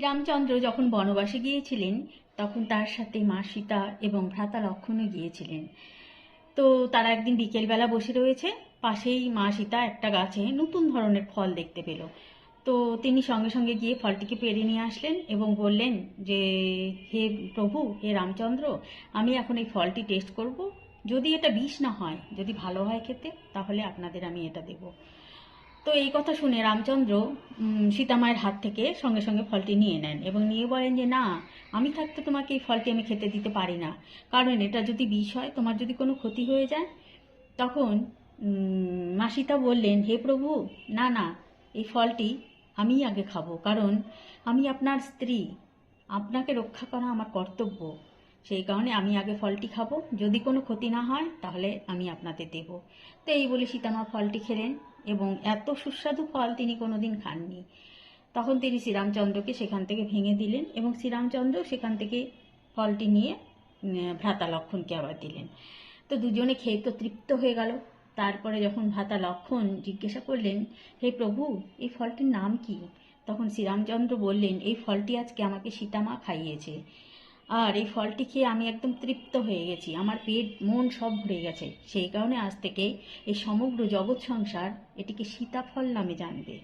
রামচন্দ্র যখন বনবাসে গিয়েছিলেন তখন তার সাথে মা সীতা এবং ভ্রাতা লক্ষ্মণও গিয়েছিলেন। তো তারা একদিন বিকেলবেলা বসে রয়েছে, পাশেই মা সীতা একটা গাছে নতুন ধরনের ফল দেখতে পেল। তো তিনি সঙ্গে সঙ্গে গিয়ে ফলটিকে পেড়ে নিয়ে আসলেন এবং বললেন যে, হে প্রভু, হে রামচন্দ্র, আমি এখন এই ফলটি টেস্ট করব, যদি এটা বিষ না হয়, যদি ভালো হয় খেতে, তাহলে আপনাদের আমি এটা দেব। তো এই কথা শুনে রামচন্দ্র সীতামায়ের হাত থেকে সঙ্গে সঙ্গে ফলটি নিয়ে নেন এবং নিয়ে বলেন যে, না, আমি থাকতে তোমাকে এই ফলটি আমি খেতে দিতে পারি না, কারণ এটা যদি বিষ হয়, তোমার যদি কোনো ক্ষতি হয়ে যায়। তখন মা সীতা বললেন, হে প্রভু, না না, এই ফলটি আমিই আগে খাবো, কারণ আমি আপনার স্ত্রী, আপনাকে রক্ষা করা আমার কর্তব্য। সেই কারণে আমি আগে ফলটি খাবো, যদি কোনো ক্ষতি না হয় তাহলে আমি আপনাদের দেব। তো এই বলে সীতামা ফলটি খেলেন এবং এত সুস্বাদু ফল তিনি কোনোদিন খাননি। তখন তিনি শ্রীরামচন্দ্রকে সেখান থেকে ভেঙে দিলেন এবং শ্রীরামচন্দ্র সেখান থেকে ফলটি নিয়ে ভ্রাতা লক্ষ্মণকে আবার দিলেন। তো দুজনে খেয়ে তো তৃপ্ত হয়ে গেল। তারপরে যখন ভ্রাতা লক্ষ্মণ জিজ্ঞাসা করলেন, হে প্রভু, এই ফলটির নাম কি? তখন শ্রীরামচন্দ্র বললেন, এই ফলটি আজকে আমাকে সীতামা খাইয়েছে, আর এই ফলটি খেয়ে আমি একদম তৃপ্ত হয়ে গেছি, আমার পেট মন সব ভরে গেছে, সেই কারণে আজ থেকে এই সমগ্র জগৎ সংসার এটিকে সীতাফল নামে জানবে।